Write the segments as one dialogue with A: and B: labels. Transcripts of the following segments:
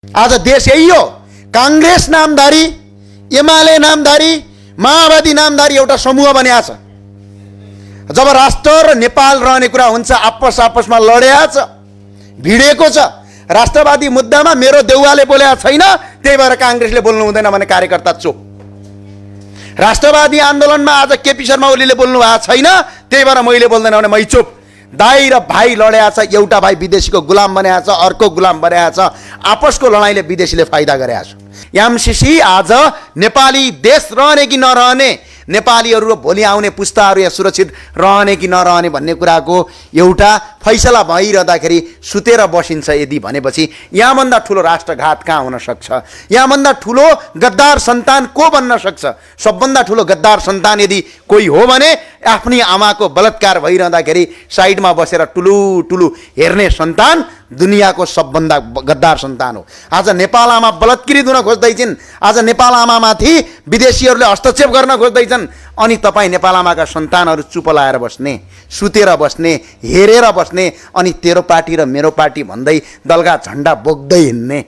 A: आज देश यही हो। कांग्रेस नामधारी, एमाले नामधारी, माओवादी नामधारी एउटा समूह बनिया छ। जब राष्ट्र र नेपाल रहने कुरा हुन्छ आपसमा लडेको छ, भिडेको छ। राष्ट्रवादी मुद्दामा मेरो देउवाले बोलेको छैन, त्यही भएर कांग्रेसले बोल्नु हुँदैन भने कार्यकर्ता चुप। राष्ट्रवादी आन्दोलनमा आज केपी शर्मा ओलीले बोल्नु भएको छैन, त्यही भएर मैले बोल्दैन भने मै चुप। दाइ र भाइ लडेको छ, एउटा भाइ विदेशीको गुलाम बनेको छ, अर्को गुलाम बनेको छ। आपसको लडाईँले विदेशीले फाइदा गरेको छ। एमसीसी आज नेपाली देश रहने कि नरहने, नेपालीहरू र भोलि आउने पुस्ताहरू यहाँ सुरक्षित रहने कि नरहने भन्ने कुराको एउटा फैसला भइरहँदाखेरि सुतेर बसिन्छ यदि भनेपछि यहाँभन्दा ठुलो राष्ट्रघात कहाँ हुन सक्छ? यहाँभन्दा ठुलो गद्दार सन्तान को बन्न सक्छ? सबभन्दा ठुलो गद्दार सन्तान यदि कोही हो भने आफ्नी आमाको बलात्कार भइरहँदाखेरि साइडमा बसेर टुलु टुलु हेर्ने सन्तान दुनियाँको सबभन्दा गद्दार सन्तान हो। आज नेपाल आमा बलात्कृत हुन खोज्दैछन्, आज नेपाल आमामाथि विदेशीहरूले हस्तक्षेप गर्न खोज्दैछन्, अनि तपाईँ नेपाल आमाका सन्तानहरू चुप लाएर बस्ने, सुतेर बस्ने, हेरेर बस्ने, अनि तेरो पार्टी र मेरो पार्टी भन्दै दलगा झन्डा बोक्दै हिँड्ने।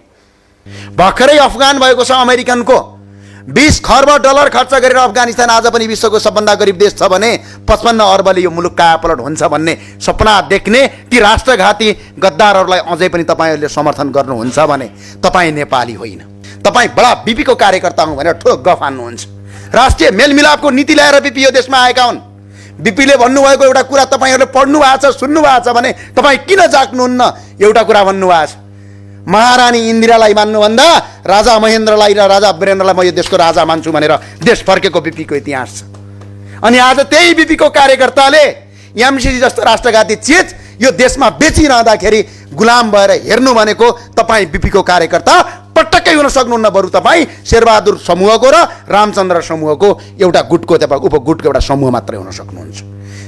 A: भर्खरै अफगान भएको छ अमेरिकनको। 20 खर्ब डलर खर्च गरेर अफगानिस्तान आज पनि विश्वको सबभन्दा गरिब देश छ भने 55 अर्बले यो मुलुक कायापलट हुन्छ भन्ने सपना देख्ने ती राष्ट्रघाती गद्दारहरूलाई अझै पनि तपाईँहरूले समर्थन गर्नुहुन्छ भने तपाईँ नेपाली होइन, तपाईँ बडा बिपीको कार्यकर्ता हुँ भनेर ठुलो गफ हान्नुहुन्छ। राष्ट्रिय मेलमिलापको नीति ल्याएर बिपी यो देशमा आएका हुन्। बिपीले भन्नुभएको एउटा कुरा तपाईँहरूले पढ्नु भएको छ, सुन्नु भएको छ भने तपाईँ किन जाग्नुहुन्न? एउटा कुरा भन्नुभएको छ, महारानी इन्दिरालाई मान्नुभन्दा राजा महेन्द्रलाई र राजा वीरेन्द्रलाई म यो देशको राजा मान्छु भनेर देश फर्केको बिपीको इतिहास छ। अनि आज त्यही बिपीको कार्यकर्ताले एमसीसी जस्तो राष्ट्रघाती चिज यो देशमा बेचिरहँदाखेरि गुलाम भएर हेर्नु भनेको तपाईँ बिपीको कार्यकर्ता पटक्कै हुन सक्नुहुन्न। बरु तपाईँ शेरबहादुर समूहको र रामचन्द्र समूहको एउटा गुटको उपगुटको एउटा समूह मात्रै हुन सक्नुहुन्छ।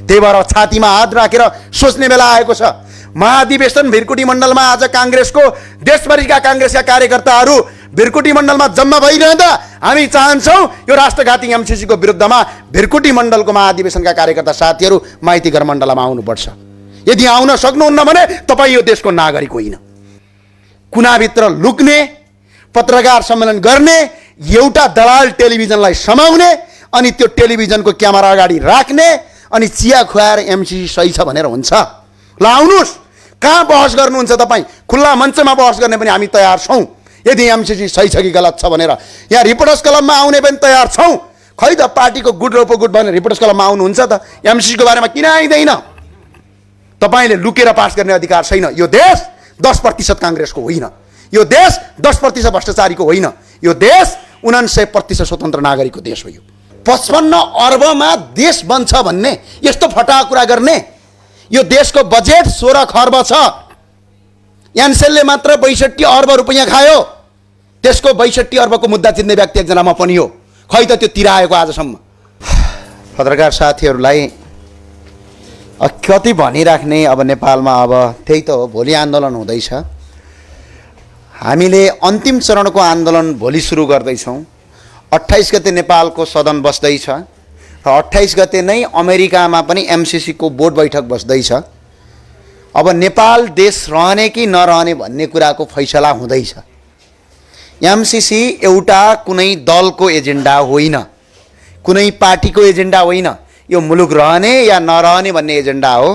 A: त्यही भएर छातीमा हात राखेर सोच्ने बेला आएको छ। महाधिवेशन भिरकुटी मण्डलमा आज कांग्रेसको देशभरिका कांग्रेसका कार्यकर्ताहरू भिरकुटी मण्डलमा जम्मा भइरहँदा हामी चाहन्छौँ यो राष्ट्रघाती एमसीसीको विरुद्धमा भिरकुटी मण्डलको महाधिवेशनका कार्यकर्ता साथीहरू माइतीघर मण्डलमा आउनुपर्छ। यदि आउन सक्नुहुन्न भने तपाईँ यो देशको नागरिक होइन। कुनाभित्र लुक्ने, पत्रकार सम्मेलन गर्ने, एउटा दलाल टेलिभिजनलाई समाउने, अनि त्यो टेलिभिजनको क्यामेरा अगाडि राख्ने, अनि चिया खुवाएर एमसीसी सही छ भनेर हुन्छ? ल आउनुहोस्, कहाँ बहस गर्नुहुन्छ तपाईँ? खुल्ला मञ्चमा बहस गर्ने पनि हामी तयार छौँ। यदि एमसीसी सही छ कि गलत छ भनेर यहाँ रिपोर्टर्स क्लबमा आउने पनि तयार छौँ। खै त पार्टीको गुट र उपगुट भनेर रिपोर्टर्स क्लबमा आउनुहुन्छ त? एमसीसीको बारेमा किन आइँदैन? तपाईँले लुकेर पास गर्ने अधिकार छैन। यो देश 10% कांग्रेसको होइन, यो देश 10% भ्रष्टाचारीको होइन, यो देश 99% स्वतन्त्र नागरिकको देश हो। यो 55 अर्बमा देश बन्छ भन्ने यस्तो फटाहा कुरा गर्ने? यो देशको बजेट 16 खर्ब छ। एनसेलले मात्र 62 अर्ब रुपैयाँ खायो। त्यसको 62 अर्बको मुद्दा चिन्ने व्यक्ति एकजना म पनि हो। खै त त्यो तिराएको आजसम्म। पत्रकार साथीहरूलाई कति भनिराख्ने? अब नेपालमा अब त्यही त हो, भोलि आन्दोलन हुँदैछ। हामीले अन्तिम चरणको आन्दोलन भोलि सुरु गर्दैछौँ। 28 गते नेपालको सदन बस्दैछ र 28 गते नै अमेरिकामा पनि एमसीसीको बोर्ड बैठक बस्दैछ। अब नेपाल देश रहने कि नरहने भन्ने कुराको फैसला हुँदैछ। एमसीसी एउटा कुनै दलको एजेन्डा होइन, कुनै पार्टीको एजेन्डा होइन। यो मुलुक रहने या नरहने भन्ने एजेन्डा हो।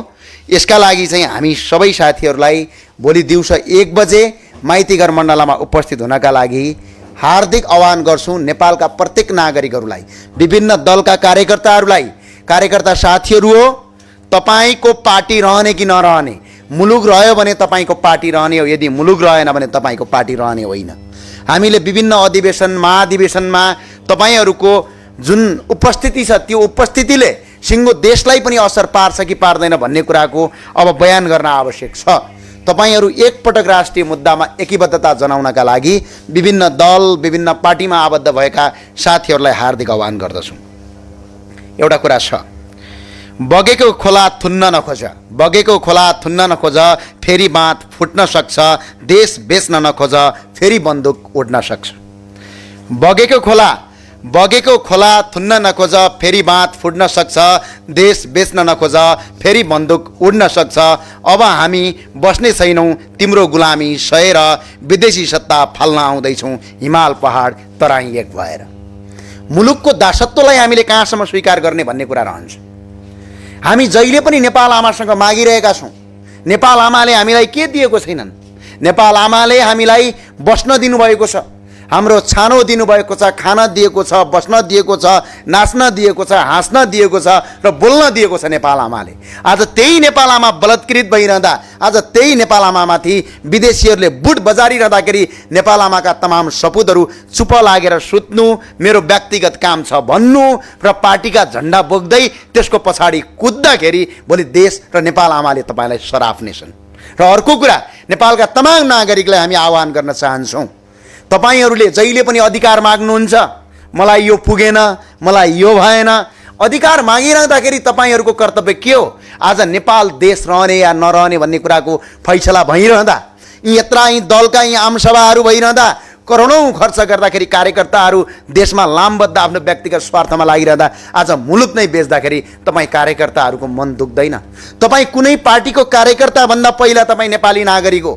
A: यसका लागि चाहिँ हामी सबै साथीहरूलाई भोलि दिउँसो 1 बजे माइतीघर मण्डलमा उपस्थित हुनका लागि हार्दिक आह्वान गर्छौँ। नेपालका प्रत्येक नागरिकहरूलाई, विभिन्न दलका कार्यकर्ताहरूलाई, कार्यकर्ता साथीहरू हो, तपाईँको पार्टी रहने कि नरहने, मुलुक रह्यो भने तपाईँको पार्टी रहने हो, यदि मुलुक रहेन भने तपाईँको पार्टी रहने होइन। हामीले विभिन्न अधिवेशन महाधिवेशनमा तपाईँहरूको जुन उपस्थिति छ त्यो उपस्थितिले सिङ्गो देशलाई पनि असर पार्छ कि पार्दैन भन्ने कुराको अब बयान गर्न आवश्यक छ। तपाईहरू एकपटक राष्ट्रिय मुद्दामा एकीबद्धता जनाउनका लागि विभिन्न दल विभिन्न पार्टीमा आबद्ध भएका साथीहरूलाई हार्दिक आह्वान गर्दछु। एउटा कुरा छ, बगेको खोला थुन्न नखोज, बगेको खोला थुन्न नखोज, फेरि बाँध फुट्न सक्छ, देश बेच्न नखोज, फेरि बन्दुक उड्न सक्छ। बगेको खोला बगेको खोला थुन्न नखोज फेरि बाँध फुट्न सक्छ, देश बेच्न नखोज फेरि बन्दुक उड्न सक्छ। अब हामी बस्ने छैनौँ तिम्रो गुलामी सहेर, विदेशी सत्ता फाल्न आउँदैछौँ हिमाल पहाड तराई एक भएर। मुलुकको दासत्वलाई हामीले कहाँसम्म स्वीकार गर्ने भन्ने कुरा रहन्छ। हामी जहिले पनि नेपाल आमासँग मागिरहेका छौँ। नेपाल आमाले हामीलाई के दिएको छैनन्। नेपाल आमाले हामीलाई बस्न दिनुभएको छ, हाम्रो छानो दिनुभएको छ, खान दिएको छ, बस्न दिएको छ, नाच्न दिएको छ, हाँस्न दिएको छ र बोल्न दिएको छ नेपाल आमाले। आज त्यही नेपाल आमा बलात्कृत भइरहँदा, आज त्यही नेपाल आमामाथि विदेशीहरूले बुट बजारिरहँदाखेरि नेपाल आमाका तमाम सपुतहरू चुप लागेर सुत्नु, मेरो व्यक्तिगत काम छ भन्नु र पार्टीका झन्डा बोक्दै त्यसको पछाडि कुद्दाखेरि भोलि देश र नेपाल आमाले तपाईँलाई सराप्नेछन्। र अर्को कुरा, नेपालका तमाम नागरिकलाई हामी आह्वान गर्न चाहन्छौँ, तपाईहरूले जहिले पनि अधिकार माग्नुहुन्छ, मलाई यो पुगेन, मलाई यो भएन, अधिकार मागिरहँदाखेरि तपाईँहरूको कर्तव्य के हो? आज नेपाल देश रहने या नरहने भन्ने कुराको फैसला भइरहँदा, यी यत्रा यी दलका यी आमसभाहरू भइरहँदा, करोडौँ खर्च गर्दाखेरि कार्यकर्ताहरू देशमा लामबद्ध आफ्नो व्यक्तिगत स्वार्थमा लागिरहँदा आज मुलुक नै बेच्दाखेरि तपाईँ कार्यकर्ताहरूको मन दुख्दैन? तपाईँ कुनै पार्टीको कार्यकर्ता भन्दा पहिला तपाईँ नेपाली नागरिक हो।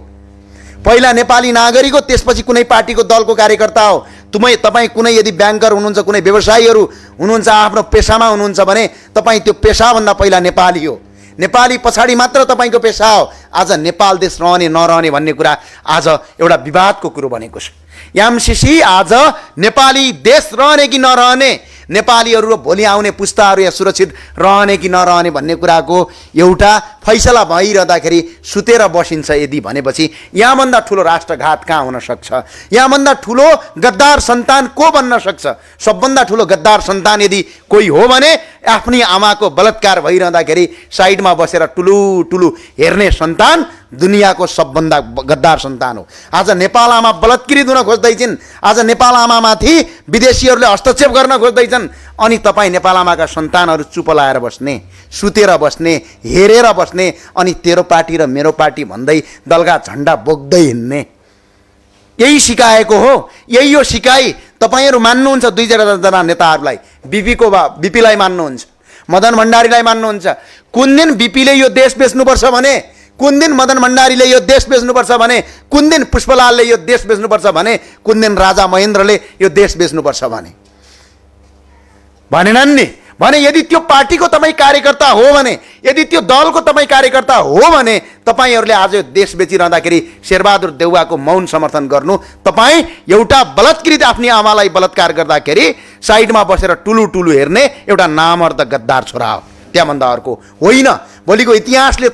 A: पहिला नेपाली नागरिक हो, त्यसपछि कुनै पार्टीको दलको कार्यकर्ता हो। तपाईँ कुनै यदि ब्याङ्कर हुनुहुन्छ, कुनै व्यवसायीहरू हुनुहुन्छ, आफ्नो पेसामा हुनुहुन्छ भने तपाईँ त्यो पेसाभन्दा पहिला नेपाली हो। नेपाली पछाडि मात्र तपाईँको पेसा हो। आज नेपाल देश रहने नरहने भन्ने कुरा आज एउटा विवादको कुरो बनेको छ। एमसीसी आज नेपाली देश रहने कि नरहने, नेपालीहरू र भोलि आउने पुस्ताहरू यहाँ सुरक्षित रहने कि नरहने भन्ने कुराको एउटा फैसला भइरहँदाखेरि सुतेर बसिन्छ यदि भनेपछि यहाँभन्दा ठुलो राष्ट्रघात कहाँ हुन सक्छ? यहाँभन्दा ठुलो गद्दार सन्तान को बन्न सक्छ? सबभन्दा ठुलो गद्दार सन्तान यदि कोही हो भने आफ्नी आमाको बलात्कार भइरहँदाखेरि साइडमा बसेर टुलु टुलु हेर्ने सन्तान दुनियाँको सबभन्दा गद्दार सन्तान हो। आज नेपाल आमा बलात्कृत हुन खोज्दैछन्, आज नेपाल आमामाथि विदेशीहरूले हस्तक्षेप गर्न खोज्दैछन्, अनि तपाईँ नेपाल आमाका सन्तानहरू चुप लाएर बस्ने, सुतेर बस्ने, हेरेर बस्ने, अनि तेरो पार्टी र मेरो पार्टी भन्दै दलका झन्डा बोक्दै हिँड्ने। यही सिकाएको हो, यही हो सिकाइ। तपाईँहरू मान्नुहुन्छ दुई चारजना नेताहरूलाई, बिपीलाई मान्नुहुन्छ, मदन भण्डारीलाई मान्नुहुन्छ। कुन दिन बिपीले यो देश बेच्नुपर्छ भने, कुन दिन मदन भण्डारीले यो देश बेच्नुपर्छ भने, कुन दिन पुष्पलालले यो देश बेच्नुपर्छ भने, कुन दिन राजा महेन्द्रले यो देश बेच्नुपर्छ भनेनन् नि? भने यदि त्यो पार्टीको तपाईँ कार्यकर्ता हो भने, यदि त्यो दलको तपाईँ कार्यकर्ता हो भने तपाईँहरूले आज यो देश बेचिरहँदाखेरि शेरबहादुर देउवाको मौन समर्थन गर्नु। तपाईँ एउटा बलात्कृत आफ्नी आमालाई बलात्कार गर्दाखेरि साइडमा बसेर टुलु टुलु हेर्ने एउटा नामर्द गद्दार छोरा हो, त्यहाँभन्दा अर्को होइन। भोलिको इतिहासले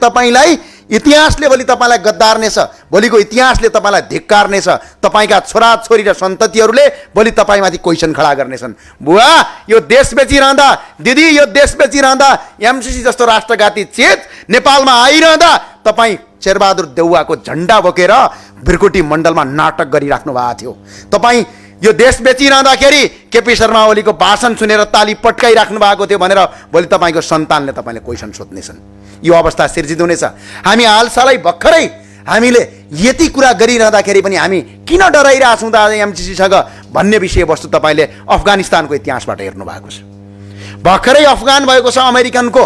A: भोलि तपाईँलाई गद्दार्नेछ, भोलिको इतिहासले तपाईँलाई धिक्कार्नेछ। तपाईँका छोराछोरी र सन्ततिहरूले भोलि तपाईँमाथि क्वेसन खडा गर्नेछन्। बुवा यो देश बेचिरहँदा, दिदी यो देश बेचिरहँदा, एमसीसी जस्तो राष्ट्रघाती चेत नेपालमा आइरहँदा तपाईँ शेरबहादुर देउवाको झन्डा बोकेर भृकुटी मण्डलमा नाटक गरिराख्नु भएको थियो। तपाईँ यो देश बेचिरहँदाखेरि केपी शर्मा ओलीको भाषण सुनेर ताली पट्काइराख्नु भएको थियो भनेर भोलि तपाईँको सन्तानले तपाईँले क्वेसन सोध्नेछन्। यो अवस्था सिर्जित हुनेछ। हामी हालसालै भर्खरै हामीले यति कुरा गरिरहँदाखेरि पनि हामी किन डराइरहेछौँ त आज एमसीसीसँग भन्ने विषयवस्तु तपाईँले अफगानिस्तानको इतिहासबाट हेर्नु भएको छ। भर्खरै अफगान भएको छ अमेरिकनको,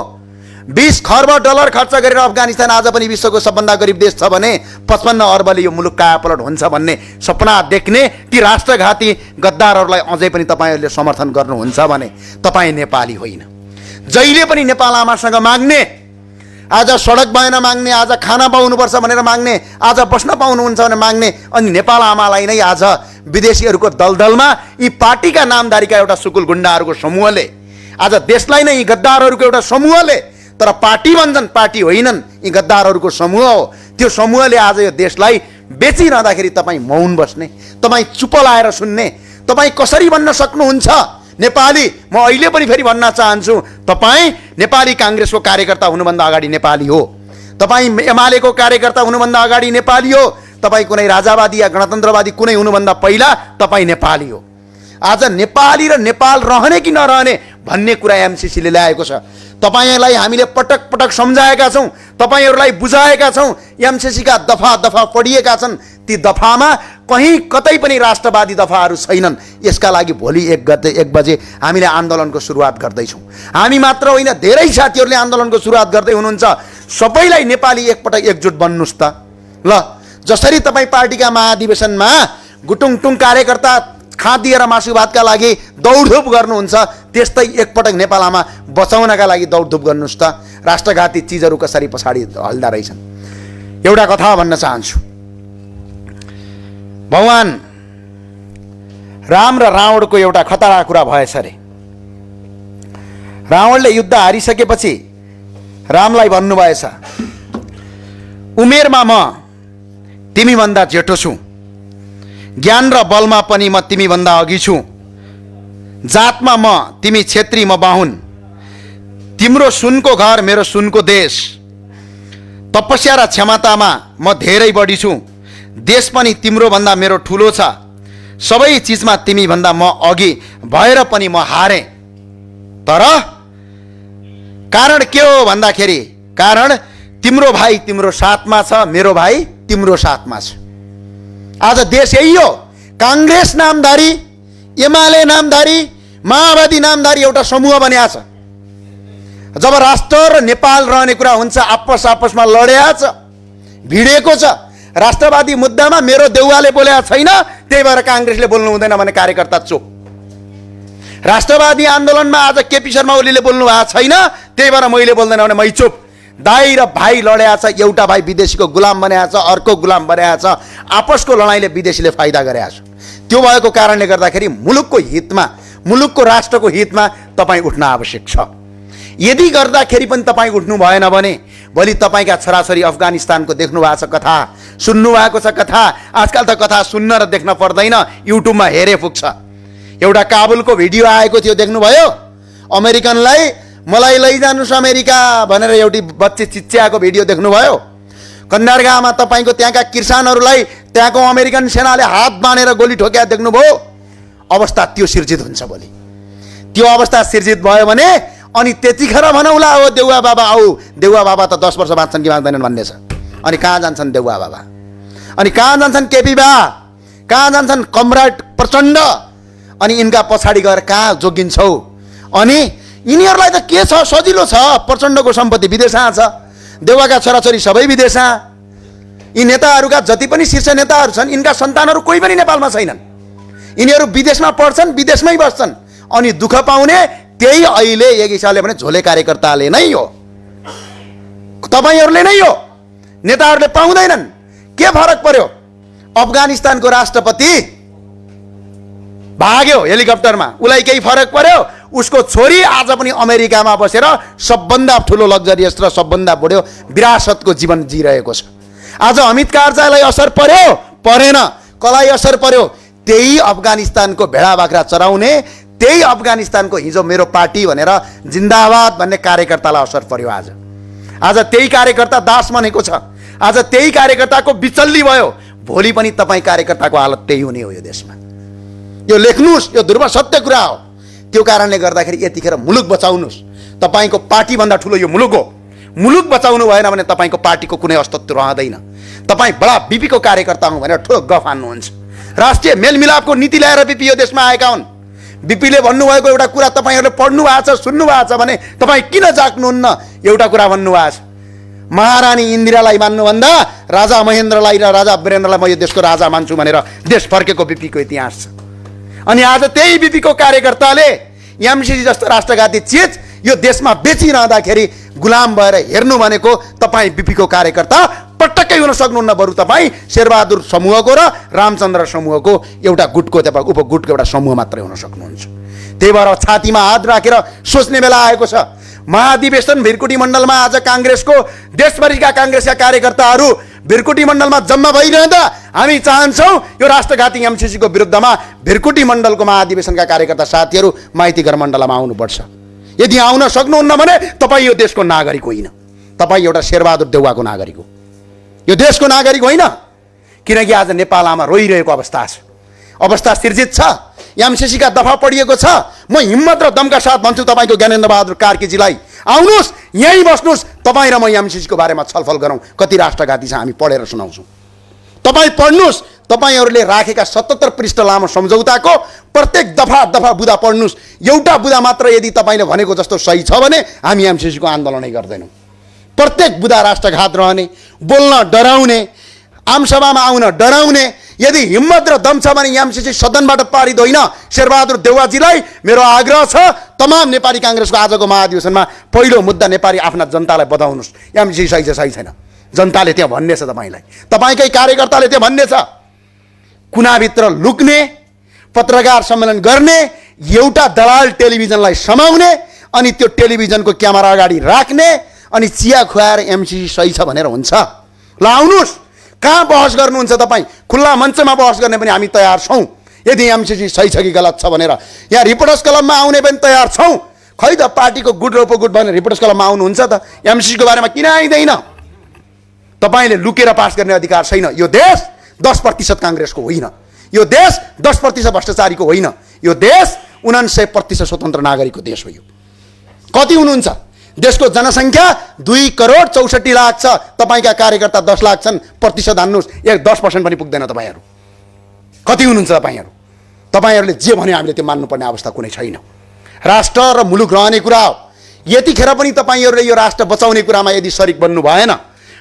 A: 20 खर्ब डलर खर्च गरेर अफगानिस्तान आज पनि विश्वको सबभन्दा गरिब देश छ भने 55 अर्बले यो मुलुक कायापलट हुन्छ भन्ने सपना देख्ने ती राष्ट्रघाती गद्दारहरूलाई अझै पनि तपाईँहरूले समर्थन गर्नुहुन्छ भने तपाईँ नेपाली होइन। जहिले पनि नेपाल आमासँग माग्ने, आज सडक भएन माग्ने, आज खाना पाउनुपर्छ भनेर माग्ने, आज बस्न पाउनुहुन्छ भने माग्ने, अनि नेपाल आमालाई नै आज विदेशीहरूको दलदलमा यी पार्टीका नामधारीका एउटा सुकुल गुण्डाहरूको समूहले, आज देशलाई नै यी गद्दारहरूको एउटा समूहले, तर पार्टी भन्छन् पार्टी होइनन्, यी गद्दारहरूको समूह हो, त्यो समूहले आज यो देशलाई बेचिरहँदाखेरि तपाईँ मौन बस्ने, तपाईँ चुप लाएर सुन्ने। तपाईँ कसरी भन्न सक्नुहुन्छ नेपाली? म अहिले पनि फेरि भन्न चाहन्छु, तपाईँ नेपाली काङ्ग्रेसको कार्यकर्ता हुनुभन्दा अगाडि नेपाली हो, तपाईँ एमालेको कार्यकर्ता हुनुभन्दा अगाडि नेपाली हो, तपाईँ कुनै राजावादी या गणतन्त्रवादी कुनै हुनुभन्दा पहिला तपाईँ नेपाली हो। आज नेपाली र नेपाल रहने कि नरहने भन्ने कुरा एमसीसीले ल्याएको छ। तपाईँलाई हामीले पटक पटक सम्झाएका छौँ, तपाईँहरूलाई बुझाएका छौँ। एमसीसीका दफा दफा पढिएका छन्, ती दफामा कहीँ कतै पनि राष्ट्रवादी दफाहरू छैनन्। यसका लागि भोलि 1 बजे हामीले आन्दोलनको सुरुवात गर्दैछौँ। हामी मात्र होइन, धेरै साथीहरूले आन्दोलनको सुरुवात गर्दै हुनुहुन्छ। सबैलाई नेपाली एकपटक एकजुट बन्नुस् त ल। जसरी तपाईँ पार्टीका महाधिवेशनमा गुटुङटुङ कार्यकर्ता खाँदिएर मासु भातका लागि दौडधुप गर्नुहुन्छ, त्यस्तै एकपटक नेपालमा बचाउनका लागि दौडधुप गर्नुहोस् त। राष्ट्रघाती चिजहरू कसरी पछाडि हल्दा रहेछन्। एउटा कथा भन्न चाहन्छु। भगवान राम र रावणको एउटा खतरा कुरा भएछ अरे। रावणले युद्ध हारिसकेपछि रामलाई भन्नुभएछ, उमेरमा म तिमीभन्दा जेठो छु, ज्ञान र बलमा पनि म तिमीभन्दा अघि छु, जातमा म तिमी क्षेत्री म बाहुन, तिम्रो सुनको घर मेरो सुनको देश, तपस्या र क्षमतामा म धेरै बढी छु, देश पनि तिम्रो भन्दा मेरो ठुलो छ, सबै चिजमा तिमी भन्दा म अघि भएर पनि म हारे। तर कारण के हो भन्दाखेरि, कारण तिम्रो भाइ तिम्रो साथमा छ, मेरो भाइ तिम्रो साथमा छ। आज देश यही हो। कांग्रेस नामधारी, एमाले नामधारी, माओवादी नामधारी एउटा समूह बनिया छ। जब राष्ट्र र नेपाल रहने कुरा हुन्छ, आपसमा लडेया छ, भिडेको छ। राष्ट्रवादी मुद्दामा मेरो देउवाले बोलेको छैन, त्यही भएर कांग्रेसले बोल्नु हुँदैन भने कार्यकर्ता चुप। राष्ट्रवादी आन्दोलनमा आज केपी शर्मा ओलीले बोल्नु भएको छैन, त्यही भएर मैले बोल्दैन भने मै चुप। दाइ र भाइ लडेको छ, एउटा भाइ विदेशीको गुलाम बनेको छ, अर्को गुलाम बनेको छ। आपसको लडाइँले विदेशीले फाइदा गरेको छ। त्यो भएको कारणले गर्दाखेरि मुलुकको हितमा, मुलुकको राष्ट्रको हितमा तपाईँ उठ्न आवश्यक छ। यदि गर्दाखेरि पनि तपाईँ उठ्नु भएन भने भोलि तपाईँका छोराछोरी अफगानिस्तानको देख्नु भएको छ कथा, सुन्नु भएको छ कथा। आजकल त कथा सुन्न र देख्न पर्दैन, युट्युबमा हेरे पुग्छ। एउटा काबुलको भिडियो आएको थियो, देख्नुभयो? अमेरिकनलाई मलाई लैजानुस् अमेरिका भनेर एउटी बच्ची चिच्याएको भिडियो देख्नुभयो? कन्डारगाहमा तपाईँको त्यहाँका किसानहरूलाई त्यहाँको अमेरिकन सेनाले हात बाँधेर गोली ठोक्या देख्नुभयो? अवस्था त्यो सिर्जित हुन्छ भोलि। त्यो अवस्था सिर्जित भयो भने अनि त्यतिखेर भनौँला, हो देउवा बाबा आऊ। देउवा बाबा त 10 वर्ष बाँच्छन् कि बाँच्दैनन् भन्ने छ। अनि कहाँ जान्छन् देउवा बाबा? अनि कहाँ जान्छन् केपी बा? कहाँ जान्छन् कमरेड प्रचण्ड? अनि यिनका पछाडि गएर कहाँ जोगिन्छौ? अनि यिनीहरूलाई त के छ, सजिलो छ। प्रचण्डको सम्पत्ति विदेशमा छ, देउवाका छोराछोरी सबै विदेशमा। यी नेताहरूका जति पनि शीर्ष नेताहरू छन्, यिनका सन्तानहरू कोही पनि नेपालमा छैनन्। यिनीहरू विदेशमा पढ्छन्, विदेशमै बस्छन्। अनि दुःख पाउने त्यही अहिले एक हिसाबले भने झोले कार्यकर्ताले नै हो, तपाईँहरूले नै हो। नेताहरूले पाउँदैनन्। के फरक पर्यो? अफगानिस्तानको राष्ट्रपति भाग्यो हेलिकप्टरमा, उसलाई केही फरक पर्यो? उसको छोरी आज पनि अमेरिकामा बसेर सबभन्दा ठुलो लग्जरियस र सबभन्दा बढो विरासतको जीवन जिरहेको छ। आज अमित कारजाईलाई असर पर्यो? परेन। कसलाई असर पर्यो? त्यही अफगानिस्तानको भेडा बाख्रा चराउने, त्यही अफगानिस्तानको हिजो मेरो पार्टी भनेर जिन्दाबाद भन्ने कार्यकर्तालाई असर पर्यो। आज त्यही कार्यकर्ता दास बनेको छ। आज त्यही कार्यकर्ताको बिचल्ली भयो। भोलि पनि तपाईँ कार्यकर्ताको हालत त्यही हुने हो यो देशमा। यो लेख्नुस्, यो ध्रुव सत्य कुरा हो। त्यो कारणले गर्दाखेरि यतिखेर मुलुक बचाउनुस्। तपाईँको पार्टीभन्दा ठुलो यो मुलुक हो। मुलुक बचाउनु भएन भने तपाईँको पार्टीको कुनै अस्तित्व रहँदैन। तपाईँ बडा बिपीको कार्यकर्ता हुँ भनेर ठुलो गफ हान्नुहुन्छ। राष्ट्रिय मेलमिलापको नीति ल्याएर बिपी यो देशमा आएका हुन्। बिपीले भन्नुभएको एउटा कुरा तपाईँहरूले पढ्नु भएको छ, सुन्नु भएको छ भने तपाईँ किन जाग्नुहुन्न? एउटा कुरा भन्नुभएको छ, महारानी इन्दिरालाई मान्नुभन्दा राजा महेन्द्रलाई र राजा वीरेन्द्रलाई म यो देशको राजा मान्छु भनेर देश फर्केको बिपीको इतिहास छ। अनि आज त्यही बिपीको कार्यकर्ताले एमसीसी जस्तो राष्ट्रघाती चिज यो देशमा बेचिरहँदाखेरि गुलाम भएर हेर्नु भनेको तपाईँ बिपीको कार्यकर्ता पटक्कै हुन सक्नुहुन्न। बरु तपाईँ शेरबहादुर समूहको र रामचन्द्र समूहको एउटा गुटको उपगुटको एउटा समूह मात्रै हुन सक्नुहुन्छ। त्यही भएर छातीमा हात राखेर सोच्ने बेला आएको छ। महाधिवेशन भिरकुटी मण्डलमा आज काङ्ग्रेसको देशभरिका काङ्ग्रेसका कार्यकर्ताहरू भिरकुटी मण्डलमा जम्मा भइरहँदा हामी चाहन्छौँ यो राष्ट्रघाती एमसीसीको विरुद्धमा भिरकुटी मण्डलको महाधिवेशनका कार्यकर्ता साथीहरू माइतीघर मण्डलमा आउनुपर्छ। यदि आउन सक्नुहुन्न भने तपाईँ यो देशको नागरिक होइन, तपाईँ एउटा शेरबहादुर देउवाको नागरिक हो, यो देशको नागरिक होइन। किनकि आज नेपालमा रोइरहेको अवस्था सिर्जित छ। एमसीसीका दफा पढिएको छ। म हिम्मत र दमका साथ भन्छु तपाईँको ज्ञानेन्द्र बहादुर कार्कीजीलाई, आउनुहोस्, यहीँ बस्नुहोस्, तपाईँ र म एमसीसीको बारेमा छलफल गरौँ। कति राष्ट्रघाती छ हामी पढेर सुनाउँछौँ। तपाईँ पढ्नुहोस्, तपाईँहरूले राखेका 77 पृष्ठ लामो सम्झौताको प्रत्येक दफा बुदा पढ्नुहोस्। एउटा बुदा मात्र यदि तपाईँले भनेको जस्तो सही छ भने हामी एमसिसीको आन्दोलनै गर्दैनौँ। प्रत्येक बुदा राष्ट्रघात रहने, बोल्न डराउने, आमसभामा आउन डराउने। यदि हिम्मत र दम छ भने एमसिसी सदनबाट पारित होइन। शेरबहादुर देउवाजीलाई मेरो आग्रह छ, तमाम नेपाली काङ्ग्रेसको आजको महाधिवेशनमा पहिलो मुद्दा नेपाली आफ्ना जनतालाई बताउनुहोस्, एमसिसी सही छ सही छैन। जनताले त्यहाँ भन्ने छ तपाईँलाई, तपाईँकै कार्यकर्ताले त्यहाँ भन्ने छ। कुनाभित्र लुक्ने, पत्रकार सम्मेलन गर्ने, एउटा दलाल टेलिभिजनलाई समाउने, अनि त्यो टेलिभिजनको क्यामेरा अगाडि राख्ने, अनि चिया खुवाएर एमसिसी सही छ भनेर हुन्छ? ल आउनुहोस्, कहाँ बहस गर्नुहुन्छ तपाईँ? खुल्ला मञ्चमा बहस गर्ने पनि हामी तयार छौँ। यदि एमसिसी सही छ कि गलत छ भनेर यहाँ रिपोर्टर्स क्लबमा आउने पनि तयार छौँ। खै त पार्टीको गुड र उपगुड भनेर रिपोर्टर्स क्लबमा आउनुहुन्छ त? एमसिसीको बारेमा किन आइँदैन? तपाईँले लुकेर पास गर्ने अधिकार छैन। यो देश 10% काङ्ग्रेसको होइन, यो देश 10% भ्रष्टाचारीको होइन, यो देश 99% स्वतन्त्र नागरिकको देश हो। यो कति हुनुहुन्छ? देशको जनसङ्ख्या 2,64,00,000 छ। तपाईँका कार्यकर्ता 10 लाख छन्, प्रतिशत हान्नुहोस्, 10% पनि पुग्दैन तपाईँहरू। कति हुनुहुन्छ तपाईँहरू? तपाईँहरूले जे भन्यो हामीले त्यो मान्नुपर्ने अवस्था कुनै छैन। राष्ट्र र मुलुक रहने कुरा हो। यतिखेर पनि तपाईँहरूले यो राष्ट्र बचाउने कुरामा यदि सरिक बन्नु भएन,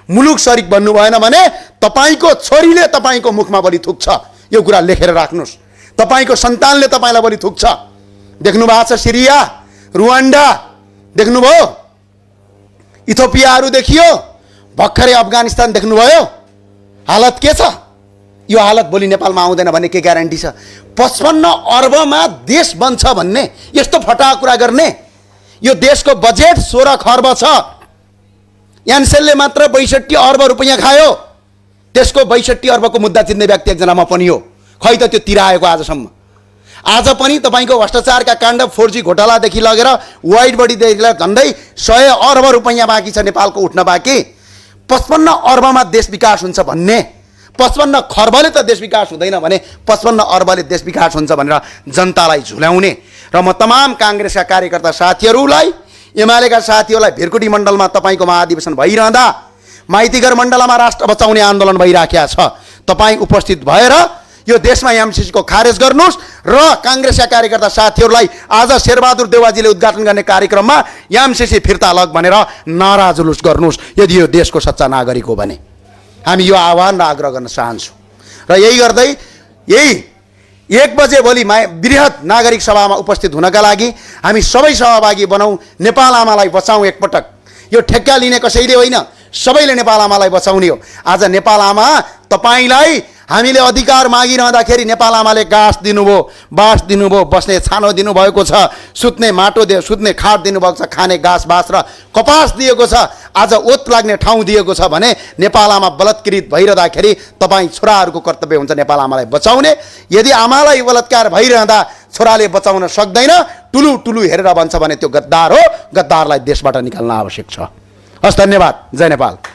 A: मुलुक सरिक बन्नु भएन भने तपाईँको छोरीले तपाईँको मुखमा बलि थुक्छ। यो कुरा लेखेर राख्नुहोस्। तपाईँको सन्तानले तपाईँलाई बलि थुक्छ। देख्नु भएको छ सिरिया, रुवान्डा देख्नुभयो, इथियोपियाहरू देखियो, भर्खरै अफगानिस्तान देख्नुभयो। हालत के छ? यो हालत भोलि नेपालमा आउँदैन भन्ने के ग्यारेन्टी छ? 55 अर्बमा देश बन्छ भन्ने यस्तो फटाहा कुरा गर्ने? यो देशको बजेट 16 खर्ब छ। एनसेलले मात्र 62 अर्ब रुपियाँ खायो। त्यसको 62 अर्बको मुद्दा चिन्ने व्यक्ति एकजना म पनि हो। खै त त्यो तिराएको आजसम्म? आज पनि तपाईँको भ्रष्टाचारका काण्ड 4G घोटालादेखि लगेर वाइड बडीदेखि लिएर झन्डै 100 अर्ब रुपियाँ बाँकी छ नेपालको उठ्न बाँकी। 55 अर्बमा देश विकास हुन्छ भन्ने, 55 खर्बले त देश विकास हुँदैन भने 55 अर्बले देश विकास हुन्छ भनेर जनतालाई झुल्याउने। र म तमाम काङ्ग्रेसका कार्यकर्ता साथीहरूलाई, एमालेका साथीहरूलाई भिरकुटी मण्डलमा तपाईँको महाधिवेशन भइरहँदा माइतीघर मण्डलमा राष्ट्र बचाउने आन्दोलन भइराखेको छ। तपाईँ उपस्थित भएर यो देशमा एमसिसीको खारेज गर्नुहोस् र काङ्ग्रेसका कार्यकर्ता साथीहरूलाई आज शेरबहादुर देउवाजीले उद्घाटन गर्ने कार्यक्रममा एमसिसी फिर्ता लग भनेर नारा जुलुस गर्नुहोस् यदि यो देशको सच्चा नागरिक हो भने। हामी यो आह्वान र आग्रह गर्न चाहन्छौँ। र यही गर्दै यही 1 बजे भोलि बृहत नागरिक सभामा उपस्थित हुनका लागि हामी सबै सहभागी बनाऊ। नेपाल आमालाई बचाउँ एकपटक। यो ठेक्का लिने कसैले होइन, सबैले नेपाल आमालाई बचाउने हो। आज नेपाल आमा तपाईँलाई हामीले अधिकार मागिरहँदाखेरि नेपाल आमाले घाँस दिनुभयो, बाँस दिनुभयो, बस्ने छानो दिनुभएको छ, सुत्ने माटो सुत्ने खाट दिनुभएको छ, खाने घाँस बाँस र कपास दिएको छ, आज ओत लाग्ने ठाउँ दिएको छ भने नेपाल आमा बलात्कृत भइरहँदाखेरि तपाईँ छोराहरूको कर्तव्य हुन्छ नेपाल आमालाई बचाउने। यदि आमालाई बलात्कार भइरहँदा छोराले बचाउन सक्दैन, टुलु हेरेर भन्छ भने त्यो गद्दार हो। गद्दारलाई देशबाट निकाल्न आवश्यक छ। हस्, धन्यवाद। जय नेपाल।